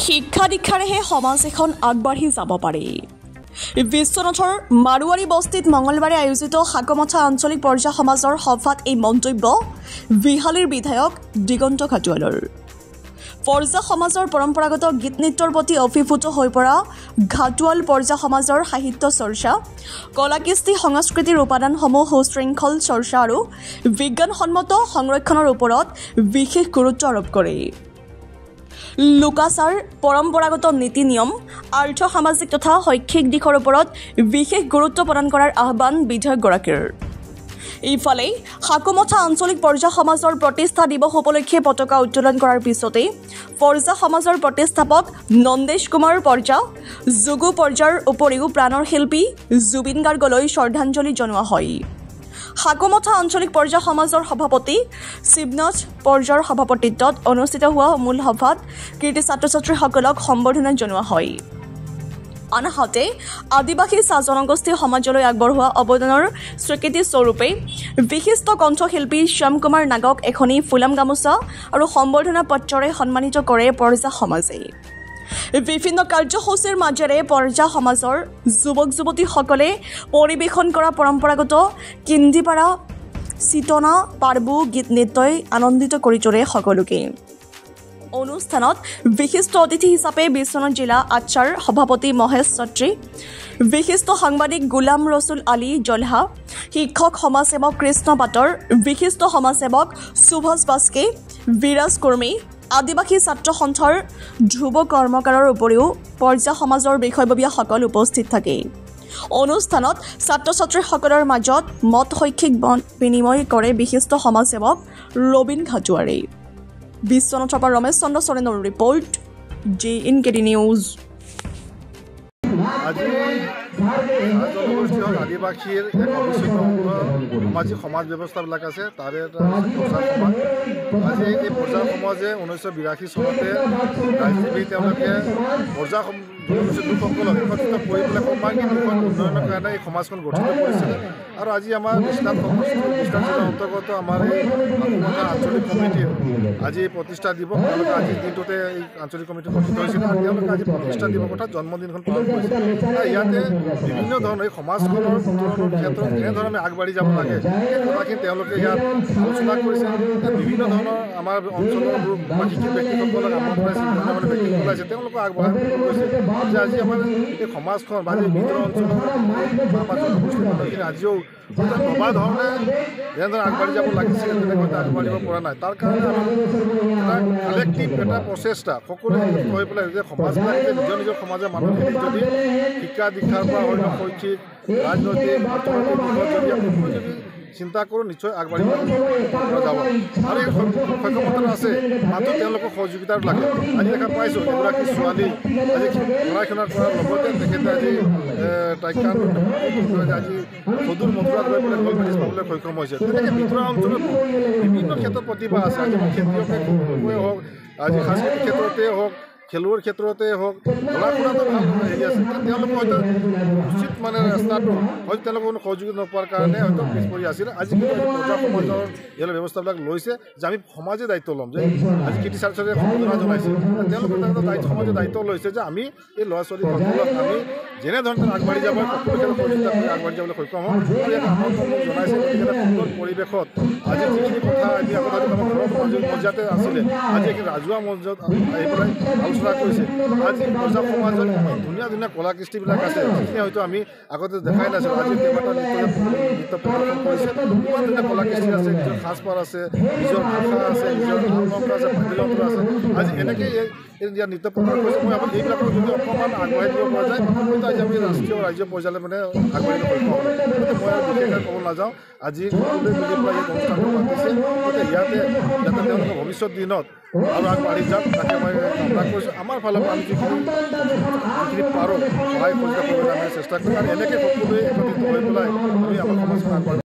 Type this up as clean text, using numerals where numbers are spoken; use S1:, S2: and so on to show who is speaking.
S1: শিক্ষা দীক্ষাৰেহে সমাজ এখন আগবাঢ়ি যাব পাৰে। বিশ্বনাথৰ মাৰুৱাৰী বস্তিত মঙলবাৰে আয়োজিত সাকমথা আঞ্চলিক পৰ্যায় সমাজৰ সভাত এই মন্তব্য বিহালীৰ বিধায়ক দিগন্ত খাটুৱালৰ। পৰ্যায় সমাজৰ পৰম্পৰাগত গীত নৃত্যৰ প্ৰতি অভিভূত হৈ পৰা ঘাটুৱাল পৰ্যায় সমাজৰ সাহিত্য চৰ্চা, কলাকৃষ্টি সংস্কৃতিৰ উপাদানসমূহ সুশৃংখল চৰ্চা আৰু বিজ্ঞানসন্মত সংৰক্ষণৰ ওপৰত বিশেষ গুৰুত্ব আৰোপ কৰে। লোকাচাৰ, পৰম্পৰাগত নীতি নিয়ম, আৰ্থ সামাজিক তথা শৈক্ষিক দিশৰ ওপৰত বিশেষ গুৰুত্ব প্ৰদান কৰাৰ আহ্বান বিধায়কগৰাকীৰ। ইফালে সাকমথা আঞ্চলিক পৰ্যায় সমাজৰ প্ৰতিষ্ঠা দিৱস উপলক্ষে পতাকা উত্তোলন কৰাৰ পিছতে পৰ্যায় সমাজৰ প্ৰতিষ্ঠাপক নন্দেশ কুমাৰ পৰ্যা, যোগু পৰ্যাৰ উপৰিও প্ৰাণৰ শিল্পী জুবিন গাৰ্গলৈ শ্ৰদ্ধাঞ্জলি জনোৱা হয়। সাকমথা আঞ্চলিক পৰ্যায় সমাজৰ সভাপতি শিৱনাথ পৰ্যাৰ সভাপতিত্বত অনুষ্ঠিত হোৱা মূল সভাত কৃতি ছাত্ৰ ছাত্ৰীসকলক সম্বৰ্ধনা জনোৱা হয়। আনহাতে আদিবাসী চাহ জনগোষ্ঠীৰ সমাজলৈ আগবঢ়োৱা অৱদানৰ স্বীকৃতি স্বৰূপে বিশিষ্ট কণ্ঠশিল্পী শ্যাম কুমাৰ নাগক এখনি ফুলাম গামোচা আৰু সম্বৰ্ধনা পত্ৰৰে সন্মানিত কৰে পৰ্যায় সমাজে। বিভিন্ন কাৰ্যসূচীৰ মাজেৰে পৰ্যায় সমাজৰ যুৱক যুৱতীসকলে পৰিৱেশন কৰা পৰম্পৰাগত কিন্দিপাৰা, চিতনা, পাৰ্বু গীত নৃত্যই আনন্দিত কৰি তোলে সকলোকে। অনুষ্ঠানত বিশিষ্ট অতিথি হিচাপে বিশ্বনাথ জিলা আচ্ছাৰ সভাপতি মহেশ ছত্ৰী, বিশিষ্ট সাংবাদিক গোলাম ৰছুল আলী জলহা, শিক্ষক সমাজসেৱক কৃষ্ণ পাটৰ, বিশিষ্ট সমাজসেৱক সুভাষ বাস্কে, বিৰাজ কুৰ্মী, আদিবাসী ছাত্ৰ সন্থাৰ ধ্ৰুৱ কৰ্মকাৰৰ উপৰিও পৰ্যায় সমাজৰ বিষয়ববীয়াসকল উপস্থিত থাকে। অনুষ্ঠানত ছাত্ৰ ছাত্ৰীসকলৰ মাজত মত শৈক্ষিক বিনিময় কৰে বিশিষ্ট সমাজসেৱক ৰবীন খাটুৱাৰে। বিশ্বনাথৰ পৰা ৰমেশ চন্দ্ৰ চৰেণৰ ৰিপৰ্ট, JNKT নিউজ।
S2: আজি জনগোষ্ঠী হ'ল আদিবাসীৰ এক অবিচ্ছেদ্য অংগ। সামাজিক সমাজ ব্যৱস্থাবিলাক আছে, তাৰে এটা পৰ্যায় সমাজ। আজি এই পৰ্যায় সমাজে 1982 চনতে ৰাজনীতি তেওঁলোকে পৰ্যায় জনগোষ্ঠীৰ লোকসকলক একত্ৰিত কৰি পেলাই সৰ্বাংগী দিশত উন্নয়নৰ কাৰণে এই সমাজখন গঠিত কৰিছিলে। আৰু আজি আমাৰ বিশ্বনাথ জিলাৰ অন্তৰ্গত আমাৰ এই সাকমথা আঞ্চলিক কমিটিৰ আজি প্ৰতিষ্ঠা দিৱস। তেওঁলোকে আজিৰ দিনটোতে এই আঞ্চলিক কমিটি গঠিত হৈছিলে আৰু তেওঁলোকে আজি প্ৰতিষ্ঠা দিৱস অৰ্থাৎ জন্মদিনখন পালন কৰিছে। ইয়াতে বিভিন্ন ধৰণৰ এই সমাজখনৰ উন্নয়নৰ ক্ষেত্ৰত কেনেধৰণে আমি আগবাঢ়ি যাব লাগে সেই কথাখিনি তেওঁলোকে ইয়াত আলোচনা কৰিছে। বিভিন্ন ধৰণৰ আমাৰ অঞ্চলৰ শিক্ষিত ব্যক্তিসকলক আমাৰ পৰা বিভিন্ন ব্যক্তিসকল আছে, তেওঁলোকক আগবঢ়াই গৈছে যে আজি আমাৰ এই সমাজখন বা নিজৰ অঞ্চলৰ আমাৰ জনগোষ্ঠীৰ মানুহখিনি আজিও নবা ধৰণে যেনেদৰে আগবাঢ়ি যাব লাগিছিলে তেনেকৈ আগবাঢ়িব পৰা নাই। তাৰ কাৰণে আমি এটা কালেক্টিভ এটা প্ৰচেষ্টা সকলোৱে হৈ পেলাই যে সমাজবিলাক নিজৰ নিজৰ সমাজৰ মানুহখিনি যদি শিক্ষা দীক্ষাৰ পৰা অন্য শৈক্ষিক, ৰাজনৈতিক, অৰ্থনৈতিক দিশত যদি আমি যদি চিন্তা কৰোঁ নিশ্চয় আগবাঢ়িব পৰা যাব। আৰু এই সক্ষমতা আছে, মাত্ৰ তেওঁলোকৰ সহযোগিতাৰ লাগে। আজি দেখা পাইছোঁ এগৰাকী ছোৱালী আজি পঢ়া শুনা কৰাৰ লগতে তেখেতে আজি আজি সদূৰ মথুৰাত গৈ পেলাই গ'ল্ড মেডেল পাবলৈ সক্ষম হৈছে। তেনেকৈ ভিতৰুৱা অঞ্চলত বিভিন্ন ক্ষেত্ৰত প্ৰতিভা আছে। আজি খেতিয়কে হওক, আজি সাংস্কৃতিক ক্ষেত্ৰতে হওক, খেলুৱৈৰ ক্ষেত্ৰতে হওক, পঢ়া শুনাটো ভাল হেৰি আছে, তেওঁলোকে হয়তো উচিত ৰাস্তাটো হয়তো তেওঁলোকে কোনো সহযোগিতা নোপোৱাৰ কাৰণে হয়তো পিছ পৰি আছিল। আজি কিন্তু পৰ্যায় সমাজৰ ইয়াৰ ব্যৱস্থাবিলাক লৈছে যে আমি সমাজে দায়িত্ব ল'ম। যে আজি কৃতি ছাত্ৰীয়ে সম্বোধনা জনাইছে, তেওঁলোকে সমাজে দায়িত্ব লৈছে যে আমি এই ল'ৰা ছোৱালীসকলক আমি যেনেধৰণে আগবাঢ়ি যাব সকলো সহযোগিতা কৰি আগবাঢ়ি যাবলৈ সক্ষম হওঁ। আৰু ইয়াত আমন্ত্ৰণ জনাইছে গতিকে এটা সুন্দৰ পৰিৱেশত আজি যিখিনি কথা আমি আগতে আমাৰ ঘৰত মঞ্জাতে আছিলে, আজি এইখিনি ৰাজহুৱা মঞ্চত আহি পেলাই আলোচনা কৰিছে। আজি পৰ্যায় সমাজত ধুনীয়া ধুনীয়া কলাকৃষ্টিবিলাক আছে, যিখিনি হয়তো আমি আগতে দেখাই নাছিলোঁ। আজি কেইবাটা নৃত্য প্ৰদৰ্শন কৰিছে, ইমান ধুনীয়া কলাকৃষ্টি আছে, নিজৰ সাজপাৰ আছে, নিজৰ ভাষা আছে, নিজৰ অলংকাৰ আছে, বাদ্যযন্ত্ৰ আছে। আজি এনেকৈ ইয়াত নৃত্য প্ৰদৰ্শন কৰিছে। মই ভাবোঁ এইবিলাকক যদি অকণমান আগবঢ়াই দিব পৰা যায় হয়তো আজি আমি ৰাষ্ট্ৰীয় ৰাজ্য পৰ্যায়লৈ আগবাঢ়িব সক্ষম হ'ম। গতিকে মই আৰু বিশেষকৈ ক'ব নাযাওঁ। আজি সকলোৱে মিলি পেলাই এই অনুষ্ঠানটো পাতিছে, গতিকে ইয়াতে তেওঁলোকে ভৱিষ্যত দিনত আৰু আগবাঢ়ি যাওক তাকে মই কামনা কৰিছোঁ। আমাৰ ফালৰ পৰা আমি যিখিনি পাৰোঁ সহায় সহযোগিতা কৰিবলৈ আমি চেষ্টা কৰিম আৰু এনেকৈ সকলোৱে একত্ৰিত হৈ পেলাই আমি আমাৰ সমাজখন আগবাঢ়ি